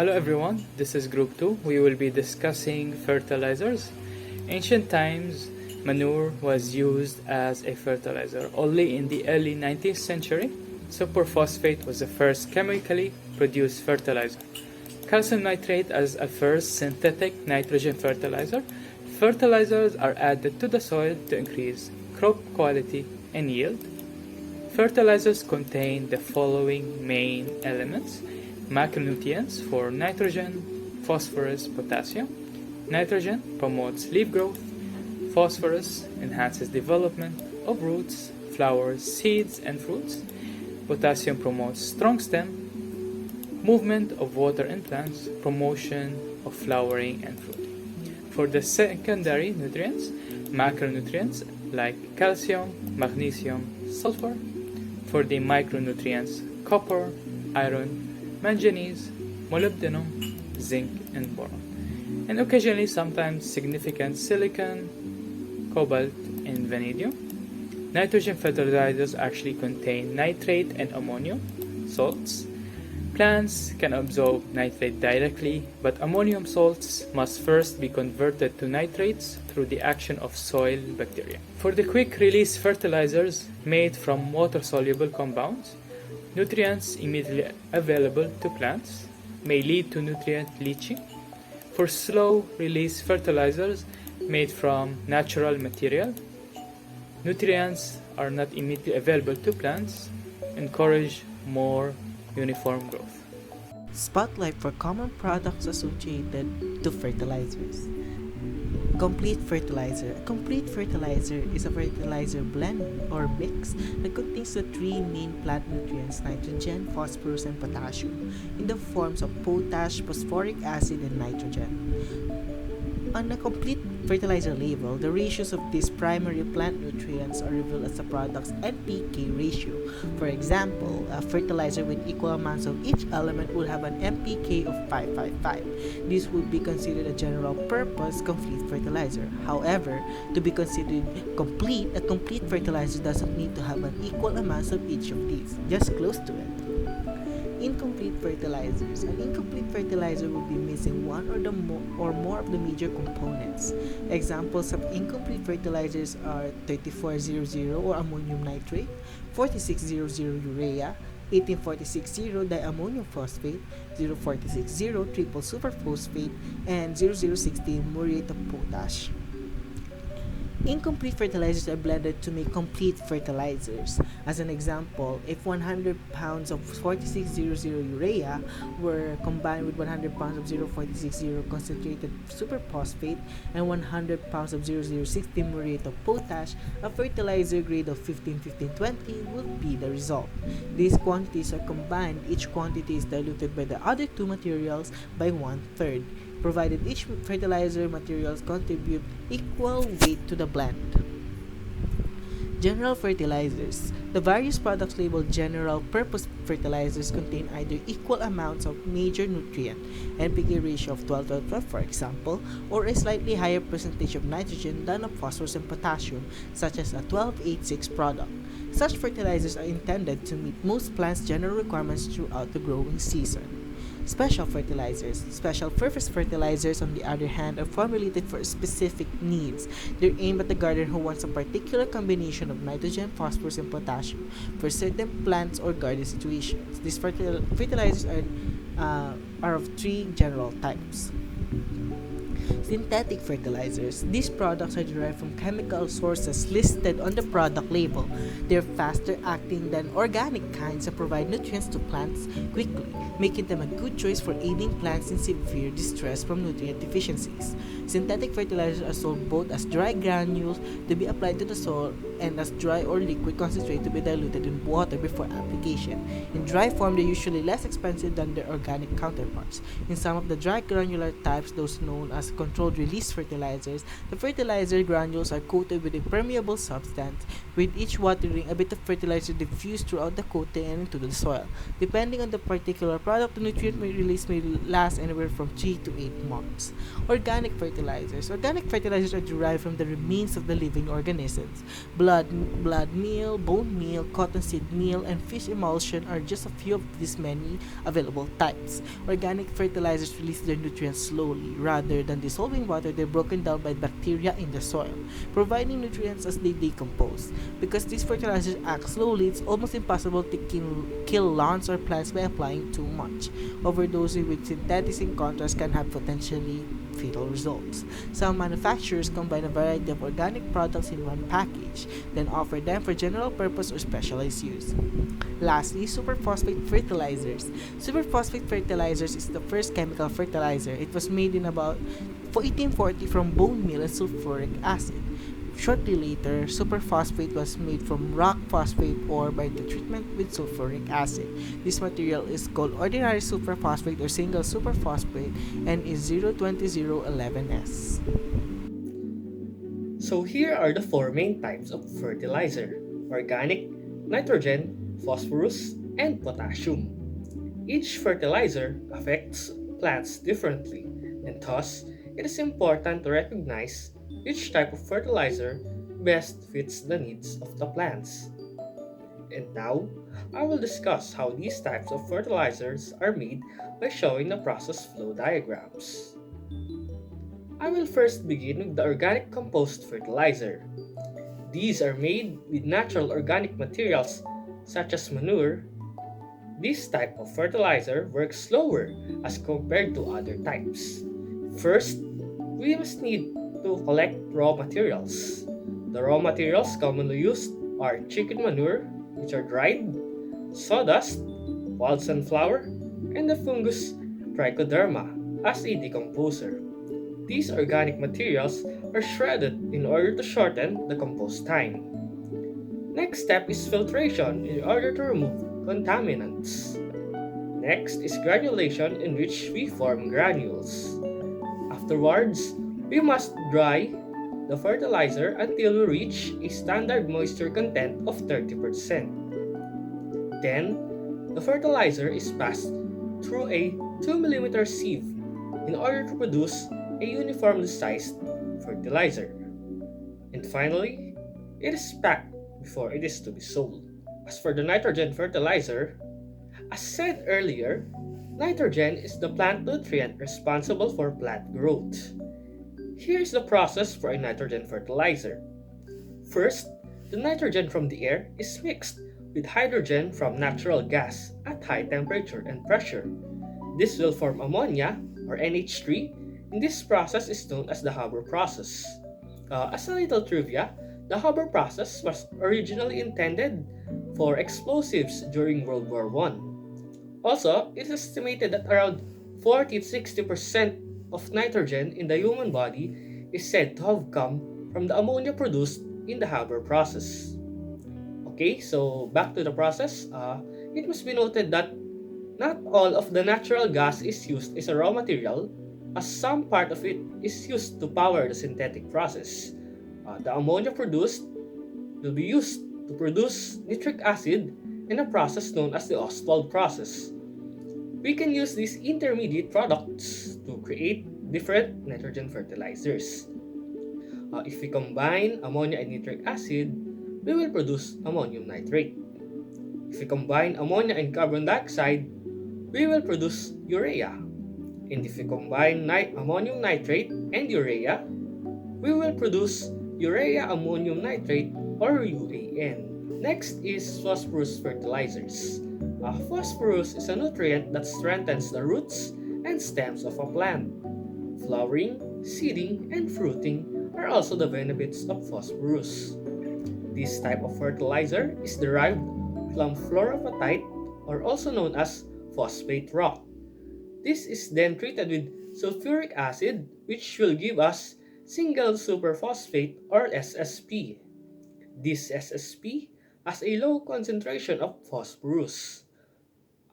Hello everyone, this is Group 2. We will be discussing fertilizers. Ancient times, manure was used as a fertilizer. Only in the early 19th century, superphosphate was the first chemically produced fertilizer. Calcium nitrate as a first synthetic nitrogen fertilizer. Fertilizers are added to the soil to increase crop quality and yield. Fertilizers contain the following main elements: macronutrients for nitrogen, phosphorus, potassium. Nitrogen promotes leaf growth. Phosphorus enhances development of roots, flowers, seeds, and fruits. Potassium promotes strong stem, movement of water in plants, promotion of flowering and fruiting. For the secondary nutrients, macronutrients like calcium, magnesium, sulfur. For the micronutrients, copper, iron, manganese, molybdenum, zinc, and boron. And occasionally, sometimes significant silicon, cobalt, and vanadium. Nitrogen fertilizers actually contain nitrate and ammonium salts. Plants can absorb nitrate directly, but ammonium salts must first be converted to nitrates through the action of soil bacteria. For the quick-release fertilizers made from water-soluble compounds, nutrients immediately available to plants may lead to nutrient leaching. For slow-release fertilizers made from natural material, nutrients are not immediately available to plants, encourage more uniform growth. Spotlight for common products associated to fertilizers. Complete fertilizer. A complete fertilizer is a fertilizer blend or mix that contains the three main plant nutrients: nitrogen, phosphorus, and potassium, in the forms of potash, phosphoric acid, and nitrogen. On a complete fertilizer label, the ratios of these primary plant nutrients are revealed as the product's NPK ratio. For example, a fertilizer with equal amounts of each element would have an NPK of 555. This would be considered a general purpose complete fertilizer. However, to be considered complete, a complete fertilizer doesn't need to have an equal amounts of each of these, just close to it. Incomplete fertilizers. An incomplete fertilizer will be missing one or more of the major components. Examples of incomplete fertilizers are 3400 or ammonium nitrate, 4600 urea, 18460 diammonium phosphate, 0460 triple superphosphate, and 0060 muriate of potash. Incomplete fertilizers are blended to make complete fertilizers. As an example, if 100 pounds of 4600 urea were combined with 100 pounds of 0460 concentrated superphosphate and 100 pounds of 0060 muriate of potash, a fertilizer grade of 15-15-20 will be the result. These quantities are combined. Each quantity is diluted by the other two materials by 1/3. Provided each fertilizer materials contribute equal weight to the blend. General fertilizers. The various products labeled general purpose fertilizers contain either equal amounts of major nutrient, NPK ratio of 12-12 for example, or a slightly higher percentage of nitrogen than of phosphorus and potassium, such as a 12-8-6 product. Such fertilizers are intended to meet most plants' general requirements throughout the growing season. Special fertilizers. Special purpose fertilizers, on the other hand, are formulated for specific needs. They're aimed at the gardener who wants a particular combination of nitrogen, phosphorus, and potassium for certain plants or garden situations. These fertilizers are of three general types. Synthetic fertilizers. These products are derived from chemical sources listed on the product label. They're faster acting than organic kinds and provide nutrients to plants quickly, making them a good choice for aiding plants in severe distress from nutrient deficiencies. Synthetic fertilizers are sold both as dry granules to be applied to the soil and as dry or liquid concentrate to be diluted in water before application. In dry form, they're usually less expensive than their organic counterparts. In some of the dry granular types, those known as controlled release fertilizers, the fertilizer granules are coated with a permeable substance. With each watering, a bit of fertilizer diffused throughout the coating and into the soil. Depending on the particular product the nutrient release may last anywhere from 3 to 8 months. Organic fertilizers. Organic fertilizers are derived from the remains of the living organisms. Blood meal, bone meal, cottonseed meal, and fish emulsion are just a few of these many available types. Organic fertilizers release their nutrients slowly. Rather than dissolving water, they're broken down by bacteria in the soil, providing nutrients as they decompose. Because these fertilizers act slowly, it's almost impossible to kill lawns or plants by applying too much. Overdosing with synthetics in contrast can have potentially fatal results. Some manufacturers combine a variety of organic products in one package, then offer them for general purpose or specialized use. Lastly, superphosphate fertilizers. Superphosphate fertilizers is the first chemical fertilizer. It was made in about 1840 from bone meal and sulfuric acid. Shortly later, superphosphate was made from rock phosphate ore by the treatment with sulfuric acid. This material is called ordinary superphosphate or single superphosphate and is 02011S. So here are the four main types of fertilizer: organic, nitrogen, phosphorus, and potassium. Each fertilizer affects plants differently, and thus it is important to recognize which type of fertilizer best fits the needs of the plants. And now, I will discuss how these types of fertilizers are made by showing the process flow diagrams. I will first begin with the organic compost fertilizer. These are made with natural organic materials such as manure. This type of fertilizer works slower as compared to other types. First, we must need to collect raw materials. The raw materials commonly used are chicken manure, which are dried, sawdust, wild sunflower, and the fungus Trichoderma as a decomposer. These organic materials are shredded in order to shorten the compost time. Next step is filtration in order to remove contaminants. Next is granulation, in which we form granules. Afterwards, we must dry the fertilizer until we reach a standard moisture content of 30%. Then, the fertilizer is passed through a 2 mm sieve in order to produce a uniformly sized fertilizer. And finally, it is packed before it is to be sold. As for the nitrogen fertilizer, as said earlier, nitrogen is the plant nutrient responsible for plant growth. Here's the process for a nitrogen fertilizer. First, the nitrogen from the air is mixed with hydrogen from natural gas at high temperature and pressure. This will form ammonia, or NH3, and this process is known as the Haber process. As a little trivia, the Haber process was originally intended for explosives during World War I. Also, it is estimated that around 40 to 60% of nitrogen in the human body is said to have come from the ammonia produced in the Haber process. Okay, so back to the process. It must be noted that not all of the natural gas is used as a raw material, as some part of it is used to power the synthetic process. The ammonia produced will be used to produce nitric acid in a process known as the Ostwald process. We can use these intermediate products to create different nitrogen fertilizers. If we combine ammonia and nitric acid, we will produce ammonium nitrate. If we combine ammonia and carbon dioxide, we will produce urea. And if we combine ammonium nitrate and urea, we will produce urea ammonium nitrate, or UAN. Next is phosphorus fertilizers. Phosphorus is a nutrient that strengthens the roots and stems of a plant. Flowering, seeding, and fruiting are also the benefits of phosphorus. This type of fertilizer is derived from fluorapatite, or also known as phosphate rock. This is then treated with sulfuric acid, which will give us single superphosphate, or SSP. This SSP has a low concentration of phosphorus.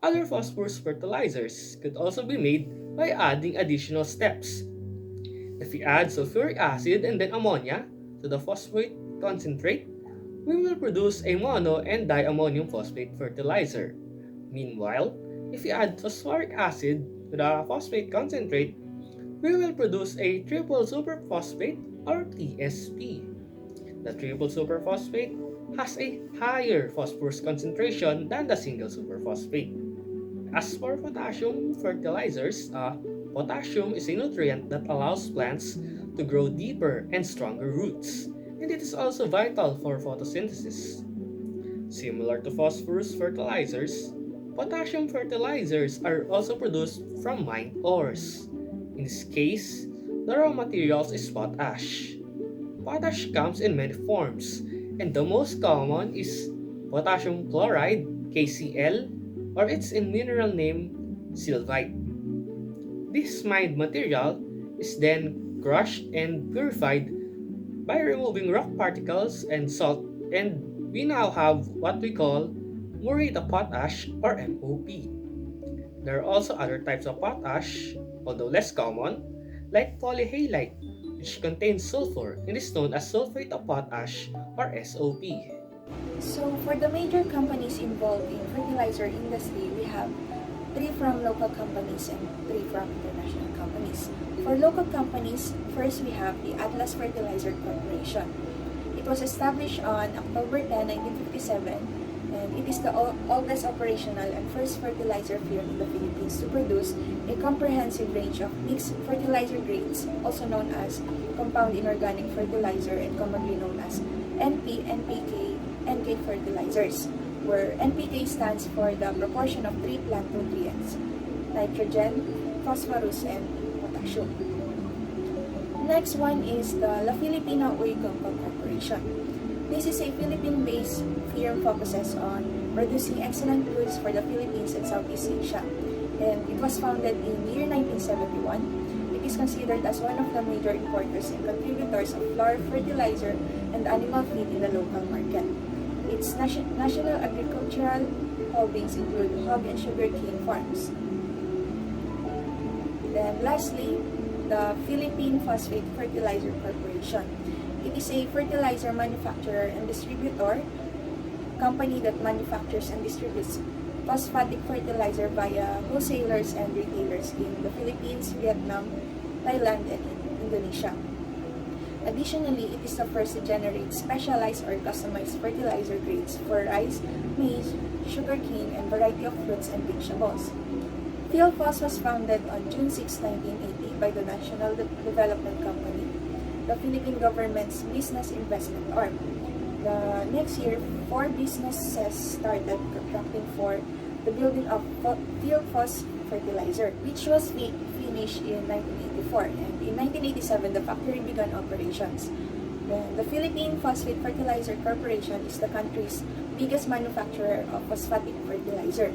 Other phosphorus fertilizers could also be made by adding additional steps. If we add sulfuric acid and then ammonia to the phosphate concentrate, we will produce a mono and diammonium phosphate fertilizer. Meanwhile, If we add phosphoric acid to the phosphate concentrate, we will produce a triple superphosphate or TSP. The triple superphosphate has a higher phosphorus concentration than the single superphosphate. As for potassium fertilizers, potassium is a nutrient that allows plants to grow deeper and stronger roots, and it is also vital for photosynthesis. Similar to phosphorus fertilizers, potassium fertilizers are also produced from mined ores. In this case, the raw materials is potash. Potash comes in many forms, and the most common is potassium chloride, KCl, or its in mineral name sylvite. This mined material is then crushed and purified by removing rock particles and salt, and we now have what we call muriate of potash or MOP. There are also other types of potash, although less common, like polyhalite, which contains sulfur and is known as sulfate of potash or SOP. So for the major companies involved in fertilizer industry, we have three from local companies and three from international companies. For local companies, first we have the Atlas Fertilizer Corporation. It was established on October 10, 1957, and it is the oldest operational and first fertilizer firm in the Philippines to produce a comprehensive range of mixed fertilizer grades, also known as compound inorganic fertilizer and commonly known as NP, NPK, NK fertilizers, where NPK stands for the proportion of three plant nutrients: nitrogen, phosphorus, and potassium. Next one is the La Filipina Uy-Gongkong Corporation. This is a Philippine-based firm focuses on producing excellent goods for the Philippines and Southeast Asia, and it was founded in year 1971. It is considered as one of the major importers and contributors of flour, fertilizer, and animal feed in the local market. Its national agricultural holdings include hog and sugarcane farms. Then lastly, the Philippine Phosphate Fertilizer Corporation. It is a fertilizer manufacturer and distributor company that manufactures and distributes phosphatic fertilizer via wholesalers and retailers in the Philippines, Vietnam, Thailand, and Indonesia. Additionally, it is the first to generate specialized or customized fertilizer grades for rice, maize, sugarcane, and variety of fruits and vegetables. PhilPhos was founded on June 6, 1980 by the National Development Company, the Philippine government's business investment arm. The next year, 4 businesses started contracting for the building of PhilPhos Fertilizer, which was finished in 1984, and in 1987 the factory began operations. The Philippine Phosphate Fertilizer Corporation is the country's biggest manufacturer of phosphatic fertilizer,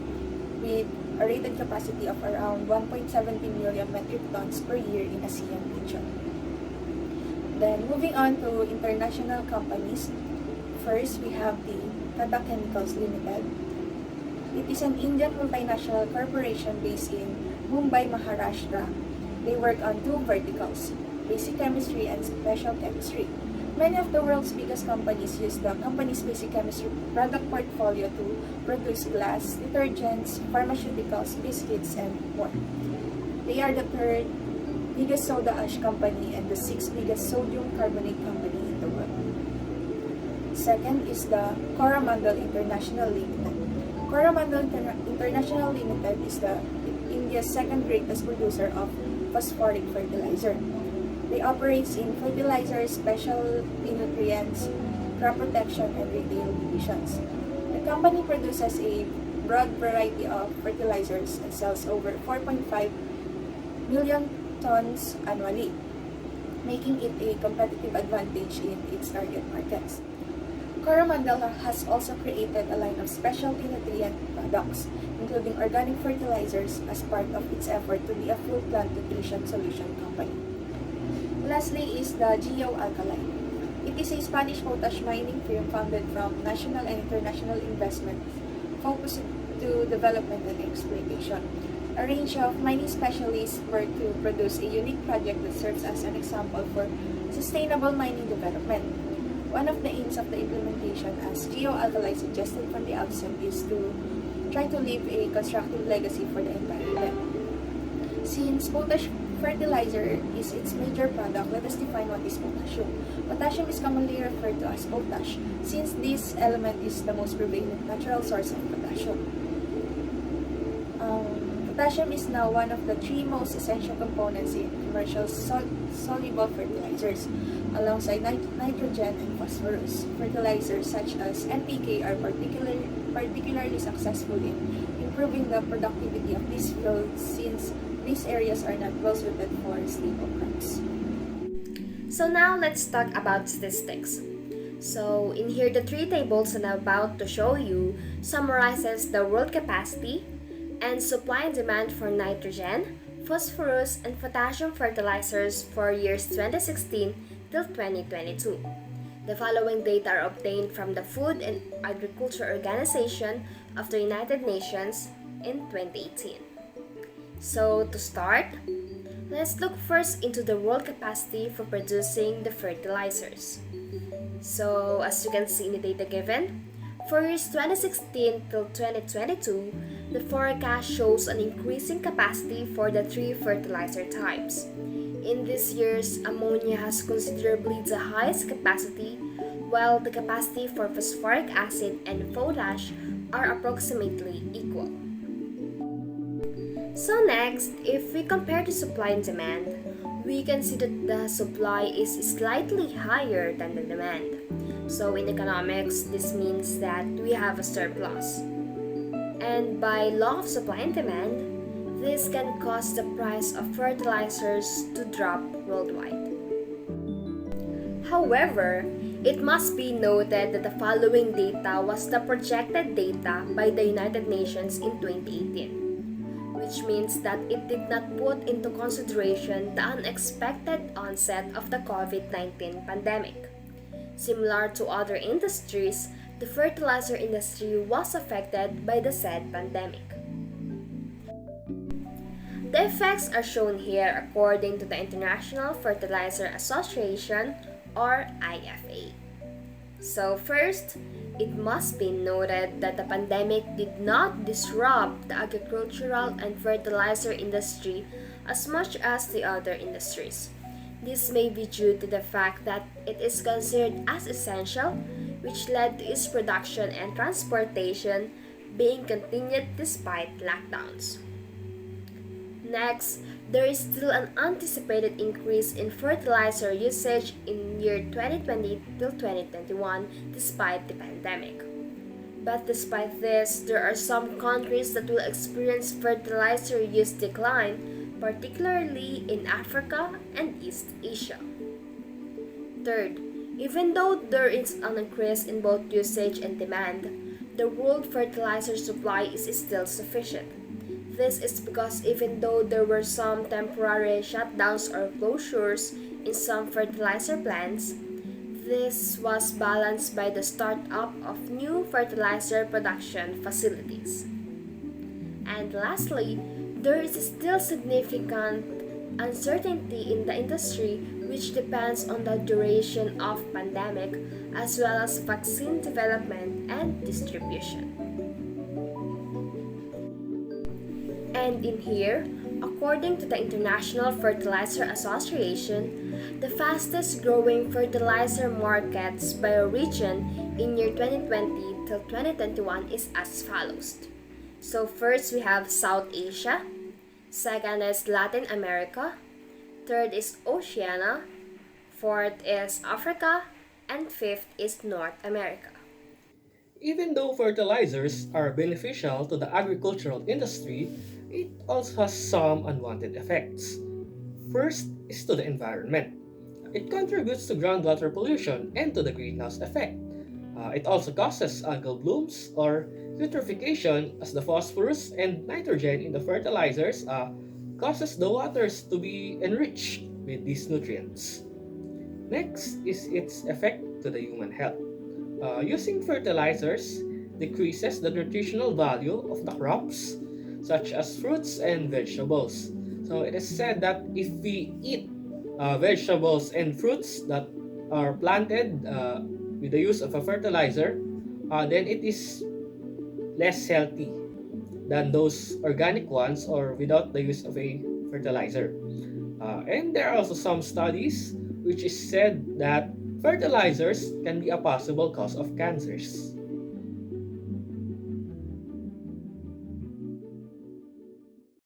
with a rated capacity of around 1.17 million metric tons per year in ASEAN region. Then moving on to international companies, first we have the Tata Chemicals Limited. It is an Indian multinational corporation based in Mumbai, Maharashtra. They work on 2 verticals, basic chemistry and special chemistry. Many of the world's biggest companies use the company's basic chemistry product portfolio to produce glass, detergents, pharmaceuticals, biscuits, and more. They are the 3rd biggest soda ash company and the 6th biggest sodium carbonate company in the world. Second is the Coromandel International Limited. Coromandel International Limited is India's 2nd greatest producer of phosphoric fertilizer. They operate in fertilizer, special nutrients, crop protection, and retail divisions. The company produces a broad variety of fertilizers and sells over 4.5 million tons annually, making it a competitive advantage in its target markets. Coromandel has also created a line of specialty nutrient products, including organic fertilizers, as part of its effort to be a full plant nutrition solution company. Lastly is the Alkali. It is a Spanish potash mining firm founded from national and international investment, focused to development and exploitation. A range of mining specialists work to produce a unique project that serves as an example for sustainable mining development. One of the aims of the implementation, as Alkali suggested from the outset, is to try to leave a constructive legacy for the environment. Since potash fertilizer is its major product, let us define what is potassium. Potassium is commonly referred to as potash, since this element is the most prevalent natural source of potassium. Potassium is now one of the three most essential components in commercial soluble fertilizers, alongside nitrogen and phosphorus. Fertilizers such as NPK are particularly successful in improving the productivity of these fields, since these areas are not well suited for stable crops. So now let's talk about statistics. So in here, the three tables that I'm about to show you summarizes the world capacity and supply and demand for nitrogen, phosphorus, and potassium fertilizers for years 2016 till 2022. The following data are obtained from the Food and Agriculture Organization of the United Nations in 2018. So to start, let's look first into the world capacity for producing the fertilizers. So as you can see in the data given, for years 2016 till 2022, the forecast shows an increasing capacity for the three fertilizer types. In these years, ammonia has considerably the highest capacity, while the capacity for phosphoric acid and potash are approximately equal. So next, if we compare the supply and demand, we can see that the supply is slightly higher than the demand. So in economics, this means that we have a surplus. And by law of supply and demand, this can cause the price of fertilizers to drop worldwide. However, it must be noted that the following data was the projected data by the United Nations in 2018, which means that it did not put into consideration the unexpected onset of the COVID-19 pandemic. Similar to other industries, the fertilizer industry was affected by the said pandemic. The effects are shown here according to the International Fertilizer Association, or IFA. So first, it must be noted that the pandemic did not disrupt the agricultural and fertilizer industry as much as the other industries. This may be due to the fact that it is considered as essential, which led to its production and transportation being continued despite lockdowns. Next, there is still an anticipated increase in fertilizer usage in year 2020 till 2021 despite the pandemic. But despite this, there are some countries that will experience fertilizer use decline, particularly in Africa and East Asia. Third, even though there is an increase in both usage and demand, the world fertilizer supply is still sufficient. This is because even though there were some temporary shutdowns or closures in some fertilizer plants, this was balanced by the start-up of new fertilizer production facilities. And lastly, there is still significant uncertainty in the industry, which depends on the duration of pandemic as well as vaccine development and distribution. And in here, according to the International Fertilizer Association, the fastest growing fertilizer markets by region in year 2020 till 2021 is as follows. So first we have South Asia, second is Latin America, third is Oceania, fourth is Africa, and fifth is North America. Even though fertilizers are beneficial to the agricultural industry, it also has some unwanted effects. First is to the environment. It contributes to groundwater pollution and to the greenhouse effect. It also causes algal blooms or eutrophication, as the phosphorus and nitrogen in the fertilizers causes the waters to be enriched with these nutrients. Next is its effect to the human health. Using fertilizers decreases the nutritional value of the crops, such as fruits and vegetables. So it is said that if we eat vegetables and fruits that are planted with the use of a fertilizer, then it is less healthy than those organic ones or without the use of a fertilizer. And there are also some studies which is said that fertilizers can be a possible cause of cancers.